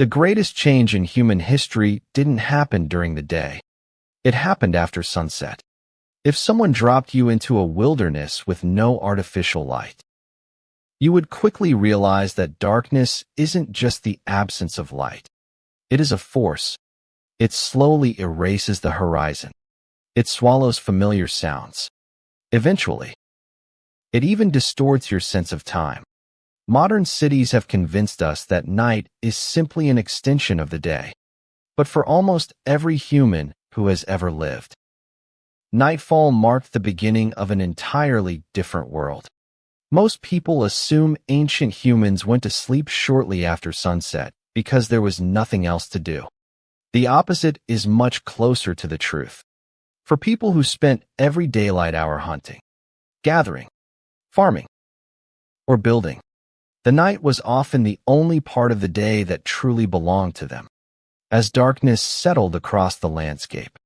The greatest change in human history didn't happen during the day. It happened after sunset. If someone dropped you into a wilderness with no artificial light, you would quickly realize that darkness isn't just the absence of light. It is a force. It slowly erases the horizon. It swallows familiar sounds. Eventually, it even distorts your sense of time. Modern cities have convinced us that night is simply an extension of the day. But for almost every human who has ever lived, nightfall marked the beginning of an entirely different world. Most people assume ancient humans went to sleep shortly after sunset because there was nothing else to do. The opposite is much closer to the truth. For people who spent every daylight hour hunting, gathering, farming, or building, the night was often the only part of the day that truly belonged to them. As darkness settled across the landscape,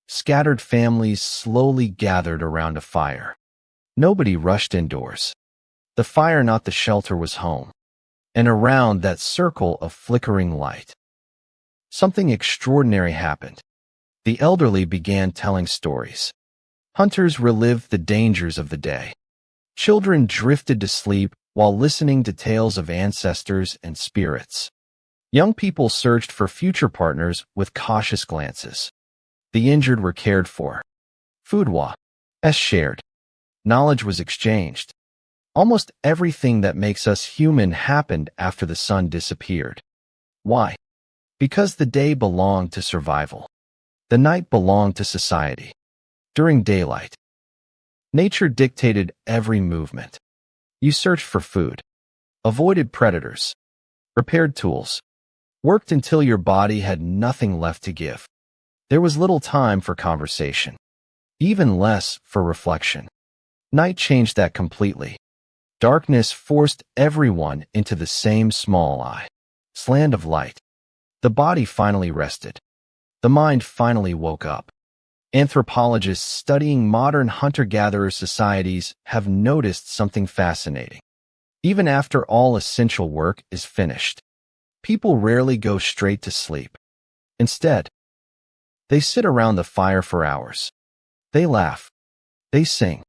scattered families slowly gathered around a fire. Nobody rushed indoors. The fire, not the shelter, was home. And around that circle of flickering light, something extraordinary happened. The elderly began telling stories. Hunters relived the dangers of the day. Children drifted to sleep while listening to tales of ancestors and spirits. Young people searched for future partners with cautious glances. The injured were cared for. Food was shared. Knowledge was exchanged. Almost everything that makes us human happened after the sun disappeared. Why? Because the day belonged to survival. The night belonged to society. During daylight, nature dictated every movement. You searched for food, avoided predators, repaired tools, worked until your body had nothing left to give. There was little time for conversation, even less for reflection. Night changed that completely. Darkness forced everyone into the same small slant of light. The body finally rested. The mind finally woke up. Anthropologists studying modern hunter-gatherer societies have noticed something fascinating. Even after all essential work is finished, people rarely go straight to sleep. Instead, they sit around the fire for hours. They laugh. They sing.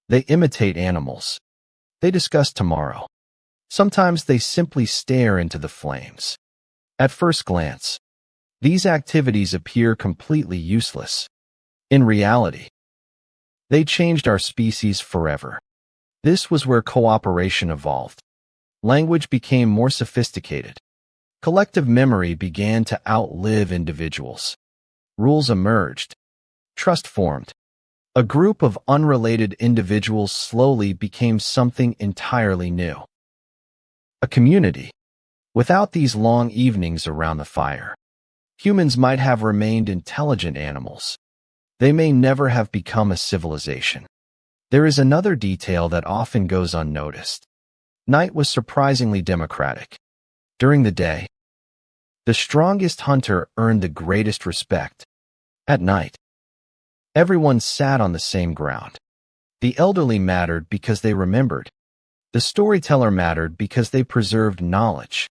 They imitate animals. They discuss tomorrow. Sometimes they simply stare into the flames. At first glance, these activities appear completely useless. In reality, they changed our species forever. This was where cooperation evolved. Language became more sophisticated. Collective memory began to outlive individuals. Rules emerged. Trust formed. A group of unrelated individuals slowly became something entirely new. A community. Without these long evenings around the fire, humans might have remained intelligent animals. They may never have become a civilization. There is another detail that often goes unnoticed. Night was surprisingly democratic. During the day, the strongest hunter earned the greatest respect. At night, everyone sat on the same ground. The elderly mattered because they remembered. The storyteller mattered because they preserved knowledge.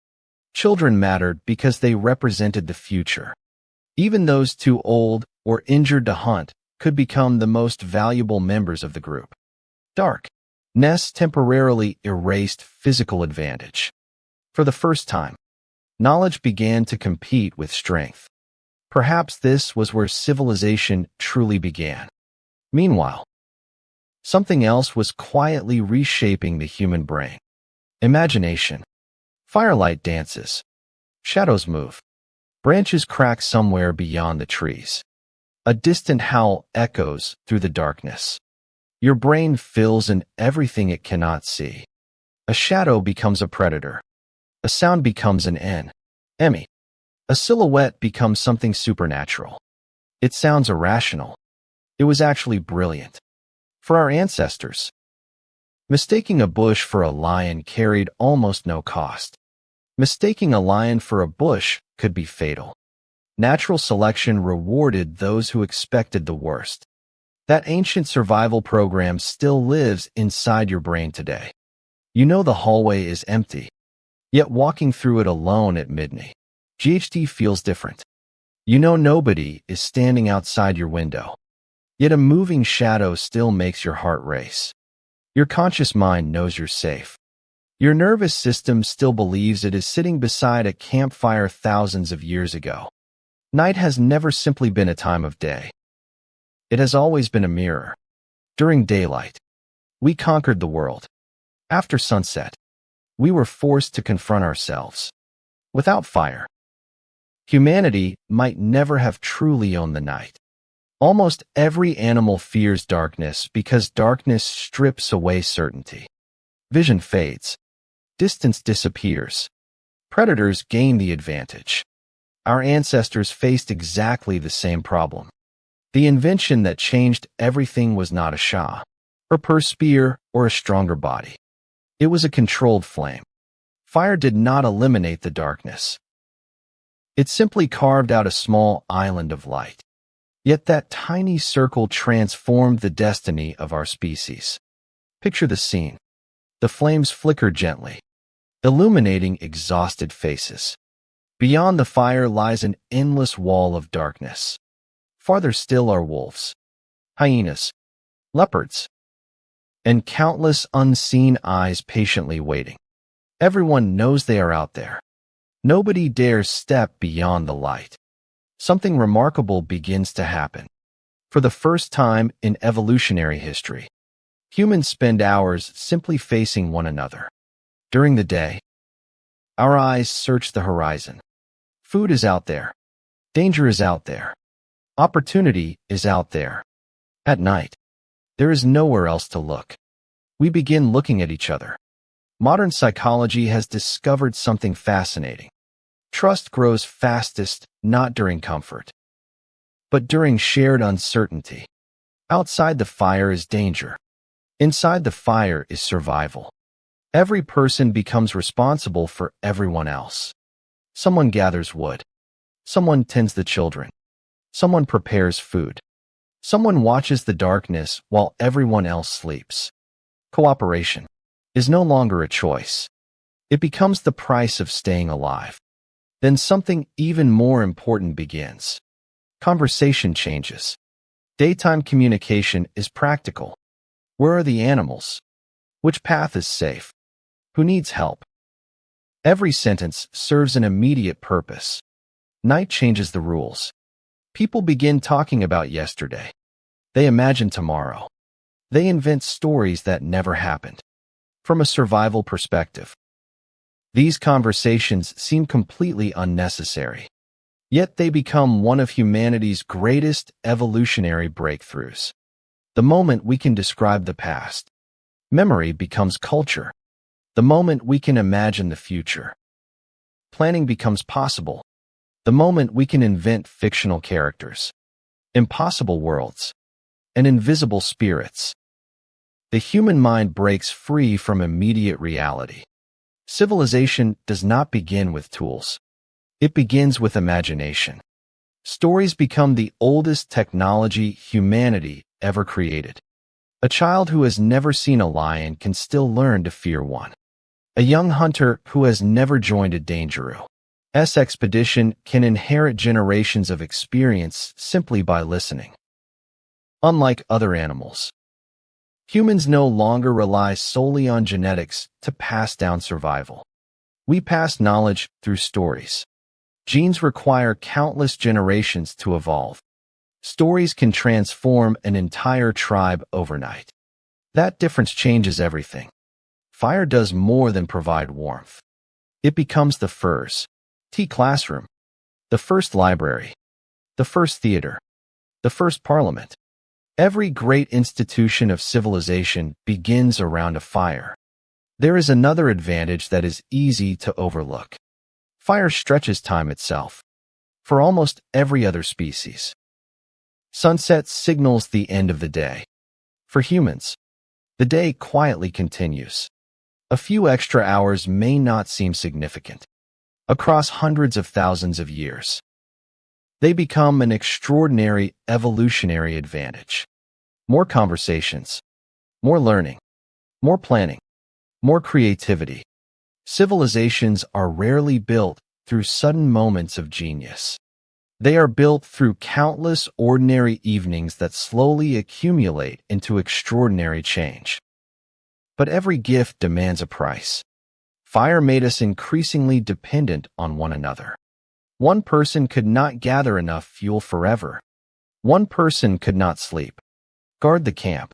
Children mattered because they represented the future. Even those too old or injured to hunt could become the most valuable members of the group. Darkness temporarily erased physical advantage. For the first time, knowledge began to compete with strength. Perhaps this was where civilization truly began. Meanwhile, something else was quietly reshaping the human brain. Imagination. Firelight dances. Shadows move. Branches crack somewhere beyond the trees. A distant howl echoes through the darkness. Your brain fills in everything it cannot see. A shadow becomes a predator. A sound becomes an enemy. A silhouette becomes something supernatural. It sounds irrational. It was actually brilliant. For our ancestors, mistaking a bush for a lion carried almost no cost. Mistaking a lion for a bush could be fatal. Natural selection rewarded those who expected the worst. That ancient survival program still lives inside your brain today. You know the hallway is empty, yet walking through it alone at midnight GHD feels different. You know nobody is standing outside your window, yet a moving shadow still makes your heart race. Your conscious mind knows you're safe. Your nervous system still believes it is sitting beside a campfire thousands of years ago. Night has never simply been a time of day. It has always been a mirror. During daylight, we conquered the world. After sunset, we were forced to confront ourselves. Without fire, humanity might never have truly owned the night. Almost every animal fears darkness because darkness strips away certainty. Vision fades. Distance disappears. Predators gain the advantage. Our ancestors faced exactly the same problem. The invention that changed everything was not a Shah, a per spear, or a stronger body. It was a controlled flame. Fire did not eliminate the darkness. It simply carved out a small island of light. Yet that tiny circle transformed the destiny of our species. Picture the scene. The flames flicker gently, illuminating exhausted faces. Beyond the fire lies an endless wall of darkness. Farther still are wolves, hyenas, leopards, and countless unseen eyes patiently waiting. Everyone knows they are out there. Nobody dares step beyond the light. Something remarkable begins to happen. For the first time in evolutionary history, humans spend hours simply facing one another. During the day, our eyes search the horizon. Food is out there. Danger is out there. Opportunity is out there. At night, there is nowhere else to look. We begin looking at each other. Modern psychology has discovered something fascinating. Trust grows fastest not during comfort, but during shared uncertainty. Outside the fire is danger. Inside the fire is survival. Every person becomes responsible for everyone else. Someone gathers wood. Someone tends the children. Someone prepares food. Someone watches the darkness while everyone else sleeps. Cooperation is no longer a choice. It becomes the price of staying alive. Then something even more important begins. Conversation changes. Daytime communication is practical. Where are the animals? Which path is safe? Who needs help? Every sentence serves an immediate purpose. Night changes the rules. People begin talking about yesterday. They imagine tomorrow. They invent stories that never happened. From a survival perspective, these conversations seem completely unnecessary. Yet they become one of humanity's greatest evolutionary breakthroughs. The moment we can describe the past, memory becomes culture. The moment we can imagine the future, planning becomes possible. The moment we can invent fictional characters, impossible worlds, and invisible spirits, the human mind breaks free from immediate reality. Civilization does not begin with tools. It begins with imagination. Stories become the oldest technology humanity ever created. A child who has never seen a lion can still learn to fear one. A young hunter who has never joined a dangerous expedition can inherit generations of experience simply by listening. Unlike other animals, humans no longer rely solely on genetics to pass down survival. We pass knowledge through stories. Genes require countless generations to evolve. Stories can transform an entire tribe overnight. That difference changes everything. Fire does more than provide warmth. It becomes the first classroom, the first library, the first theater, the first parliament. Every great institution of civilization begins around a fire. There is another advantage that is easy to overlook. Fire stretches time itself. For almost every other species, sunset signals the end of the day. For humans, the day quietly continues. A few extra hours may not seem significant. Across hundreds of thousands of years, they become an extraordinary evolutionary advantage. More conversations, more learning, more planning, more creativity. Civilizations are rarely built through sudden moments of genius. They are built through countless ordinary evenings that slowly accumulate into extraordinary change. But every gift demands a price. Fire made us increasingly dependent on one another. One person could not gather enough fuel forever. One person could not sleep, guard the camp,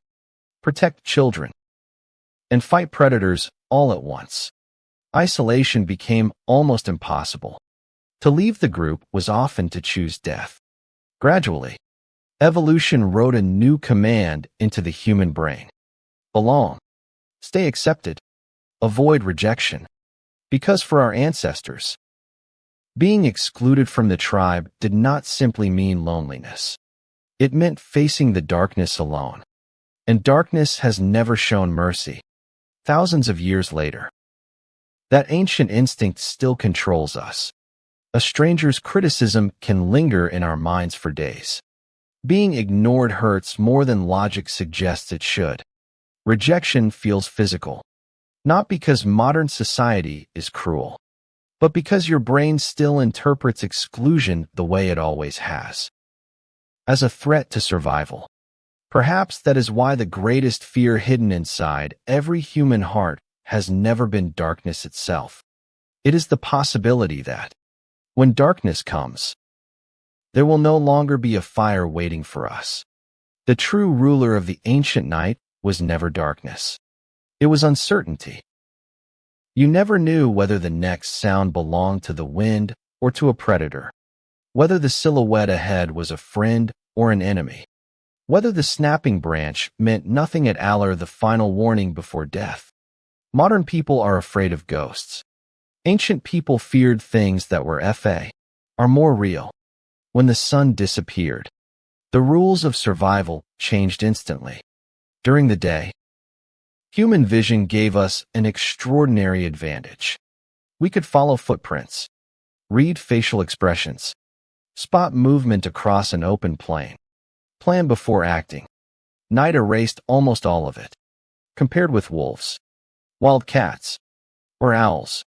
protect children, and fight predators all at once. Isolation became almost impossible. To leave the group was often to choose death. Gradually, evolution wrote a new command into the human brain. Belong. Stay accepted. Avoid rejection. Because for our ancestors, being excluded from the tribe did not simply mean loneliness. It meant facing the darkness alone. And darkness has never shown mercy. Thousands of years later, that ancient instinct still controls us. A stranger's criticism can linger in our minds for days. Being ignored hurts more than logic suggests it should. Rejection feels physical, not because modern society is cruel, but because your brain still interprets exclusion the way it always has, as a threat to survival. Perhaps that is why the greatest fear hidden inside every human heart has never been darkness itself. It is the possibility that, when darkness comes, there will no longer be a fire waiting for us. The true ruler of the ancient night was never darkness. It was uncertainty. You never knew whether the next sound belonged to the wind or to a predator, whether the silhouette ahead was a friend or an enemy, whether the snapping branch meant nothing at all or the final warning before death. Modern people are afraid of ghosts. Ancient people feared things that are more real. When the sun disappeared, the rules of survival changed instantly. During the day, human vision gave us an extraordinary advantage. We could follow footprints, read facial expressions, spot movement across an open plain, plan before acting. Night erased almost all of it, compared with wolves, wild cats, or owls.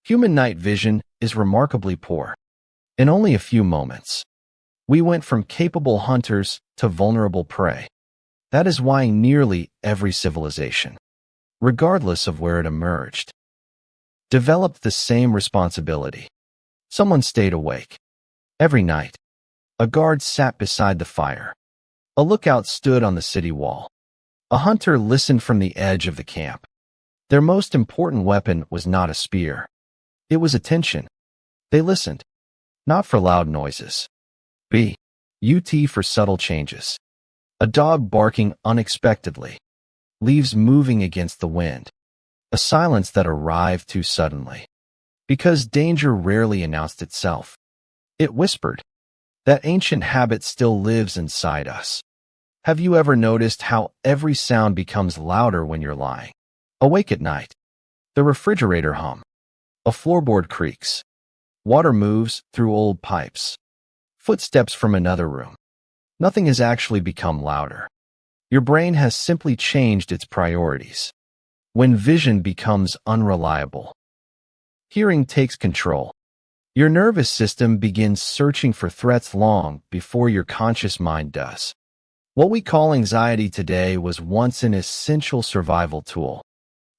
Human night vision is remarkably poor. In only a few moments, we went from capable hunters to vulnerable prey. That is why nearly every civilization, regardless of where it emerged, developed the same responsibility. Someone stayed awake. Every night, a guard sat beside the fire. A lookout stood on the city wall. A hunter listened from the edge of the camp. Their most important weapon was not a spear. It was attention. They listened, not for loud noises, but for subtle changes. A dog barking unexpectedly, leaves moving against the wind, a silence that arrived too suddenly. Because danger rarely announced itself, it whispered. That ancient habit still lives inside us. Have you ever noticed how every sound becomes louder when you're lying awake at night? The refrigerator hum. A floorboard creaks. Water moves through old pipes. Footsteps from another room. Nothing has actually become louder. Your brain has simply changed its priorities. When vision becomes unreliable, hearing takes control. Your nervous system begins searching for threats long before your conscious mind does. What we call anxiety today was once an essential survival tool.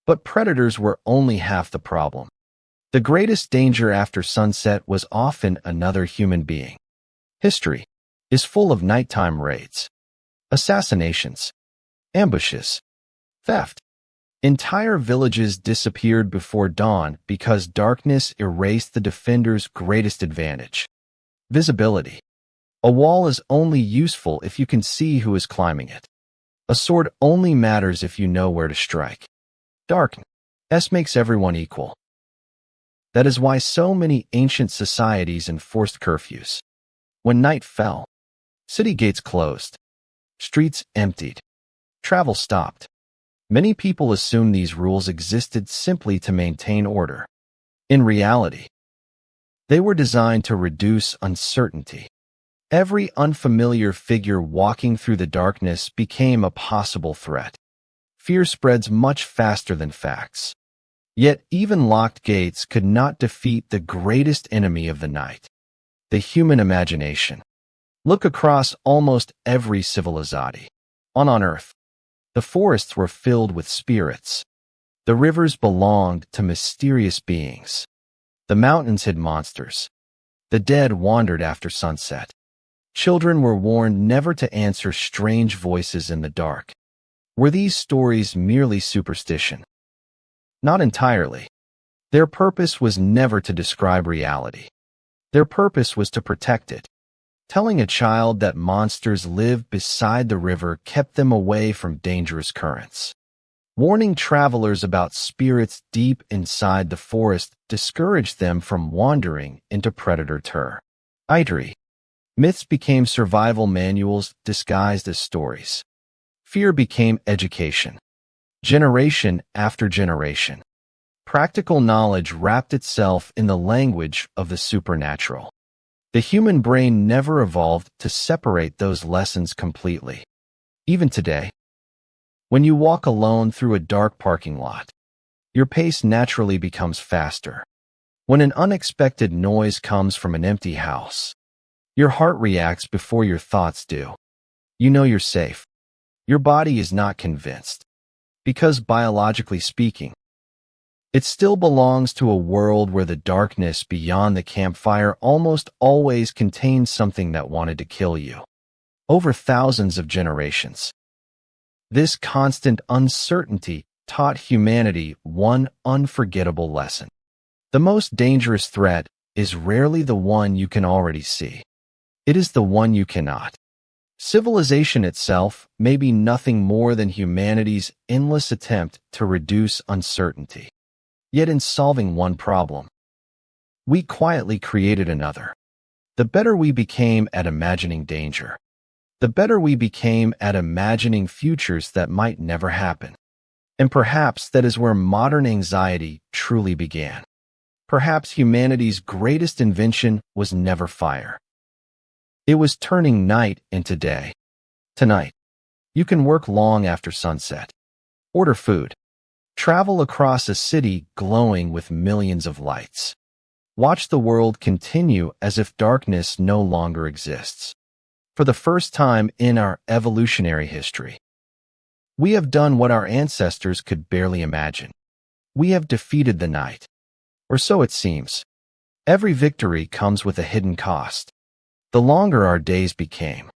But predators were only half the problem. The greatest danger after sunset was often another human being. History is full of nighttime raids, assassinations, ambushes, theft. Entire villages disappeared before dawn because darkness erased the defender's greatest advantage: visibility. A wall is only useful if you can see who is climbing it. A sword only matters if you know where to strike. Darkness makes everyone equal. That is why so many ancient societies enforced curfews. When night fell, city gates closed, streets emptied, travel stopped. Many people assume these rules existed simply to maintain order. In reality, they were designed to reduce uncertainty. Every unfamiliar figure walking through the darkness became a possible threat. Fear spreads much faster than facts. Yet even locked gates could not defeat the greatest enemy of the night, the human imagination. Look across almost every civilization on Earth. The forests were filled with spirits. The rivers belonged to mysterious beings. The mountains hid monsters. The dead wandered after sunset. Children were warned never to answer strange voices in the dark. Were these stories merely superstition? Not entirely. Their purpose was never to describe reality. Their purpose was to protect it. Telling a child that monsters lived beside the river kept them away from dangerous currents. Warning travelers about spirits deep inside the forest discouraged them from wandering into predator territory. Myths became survival manuals disguised as stories. Fear became education. Generation after generation, practical knowledge wrapped itself in the language of the supernatural. The human brain never evolved to separate those lessons completely. Even today, when you walk alone through a dark parking lot, your pace naturally becomes faster. When an unexpected noise comes from an empty house, your heart reacts before your thoughts do. You know you're safe. Your body is not convinced, because biologically speaking, it still belongs to a world where the darkness beyond the campfire almost always contains something that wanted to kill you. Over thousands of generations, this constant uncertainty taught humanity one unforgettable lesson. The most dangerous threat is rarely the one you can already see. It is the one you cannot. Civilization itself may be nothing more than humanity's endless attempt to reduce uncertainty. Yet in solving one problem, we quietly created another. The better we became at imagining danger, the better we became at imagining futures that might never happen. And perhaps that is where modern anxiety truly began. Perhaps humanity's greatest invention was never fire. It was turning night into day. Tonight, you can work long after sunset, order food, travel across a city glowing with millions of lights, watch the world continue as if darkness no longer exists. For the first time in our evolutionary history, we have done what our ancestors could barely imagine. We have defeated the night, or so it seems. Every victory comes with a hidden cost. The longer our days became,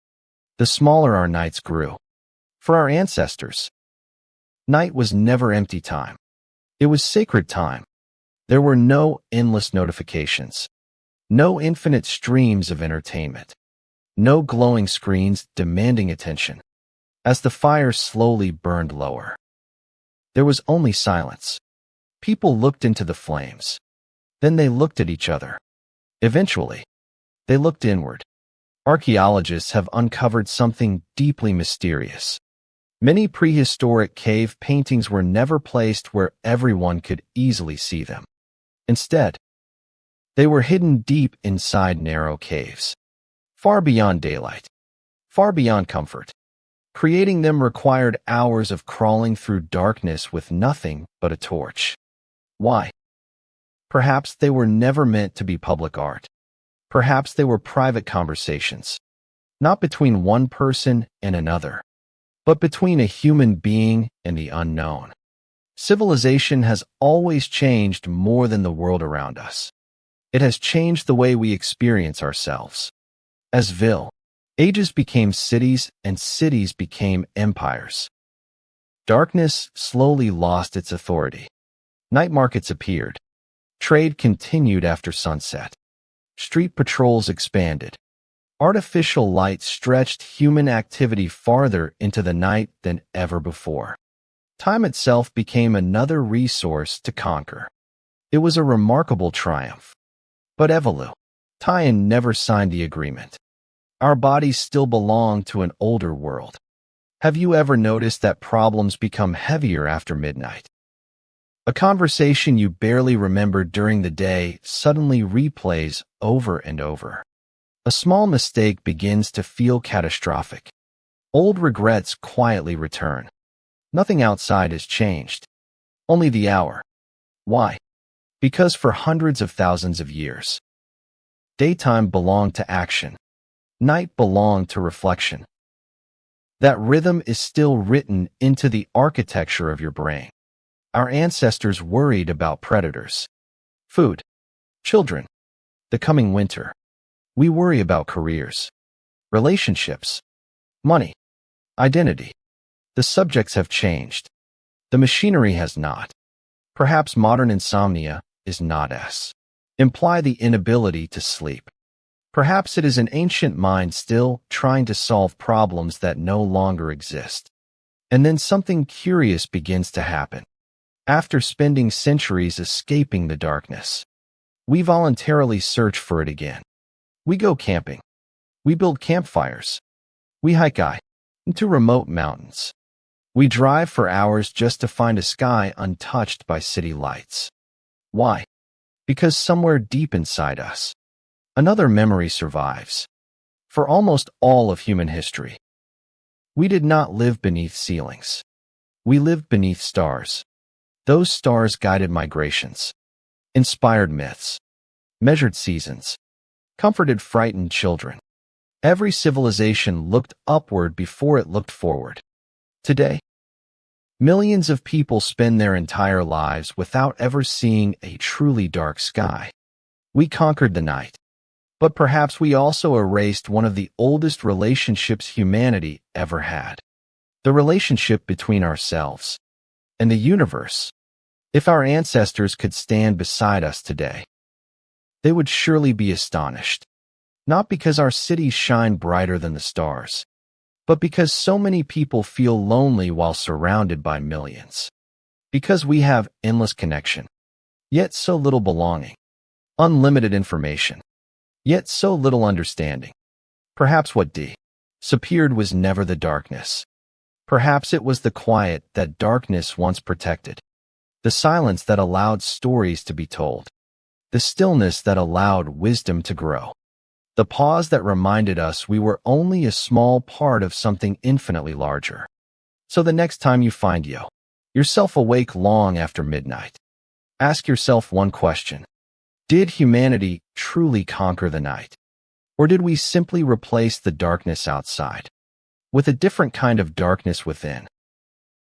the smaller our nights grew. For our ancestors, night was never empty time. It was sacred time. There were no endless notifications, no infinite streams of entertainment, no glowing screens demanding attention. As the fire slowly burned lower, there was only silence. People looked into the flames. Then they looked at each other. Eventually, they looked inward. Archaeologists have uncovered something deeply mysterious. Many prehistoric cave paintings were never placed where everyone could easily see them. Instead, they were hidden deep inside narrow caves, far beyond daylight, far beyond comfort. Creating them required hours of crawling through darkness with nothing but a torch. Why? Perhaps they were never meant to be public art. Perhaps they were private conversations, not between one person and another, but between a human being and the unknown. Civilization has always changed more than the world around us. It has changed the way we experience ourselves. As ages became cities and cities became empires, darkness slowly lost its authority. Night markets appeared. Trade continued after sunset. Street patrols expanded. Artificial light stretched human activity farther into the night than ever before. Time itself became another resource to conquer. It was a remarkable triumph. But evolution never signed the agreement. Our bodies still belong to an older world. Have you ever noticed that problems become heavier after midnight? A conversation you barely remembered during the day suddenly replays over and over. A small mistake begins to feel catastrophic. Old regrets quietly return. Nothing outside has changed. Only the hour. Why? Because for hundreds of thousands of years, daytime belonged to action, night belonged to reflection. That rhythm is still written into the architecture of your brain. Our ancestors worried about predators, food, children, the coming winter. We worry about careers, relationships, money, identity. The subjects have changed. The machinery has not. Perhaps modern insomnia is not S. Imply the inability to sleep. Perhaps it is an ancient mind still trying to solve problems that no longer exist. And then something curious begins to happen. After spending centuries escaping the darkness, we voluntarily search for it again. We go camping. We build campfires. We hike into remote mountains. We drive for hours just to find a sky untouched by city lights. Why? Because somewhere deep inside us, another memory survives. For almost all of human history, we did not live beneath ceilings. We lived beneath stars. Those stars guided migrations, inspired myths, measured seasons, comforted frightened children. Every civilization looked upward before it looked forward. Today, millions of people spend their entire lives without ever seeing a truly dark sky. We conquered the night, but perhaps we also erased one of the oldest relationships humanity ever had. The relationship between ourselves and the universe. If our ancestors could stand beside us today, they would surely be astonished. Not because our cities shine brighter than the stars, but because so many people feel lonely while surrounded by millions. Because we have endless connection, yet so little belonging. Unlimited information, yet so little understanding. Perhaps what disappeared was never the darkness. Perhaps it was the quiet that darkness once protected. The silence that allowed stories to be told. The stillness that allowed wisdom to grow. The pause that reminded us we were only a small part of something infinitely larger. So the next time you find yourself awake long after midnight, ask yourself one question. Did humanity truly conquer the night? Or did we simply replace the darkness outside with a different kind of darkness within?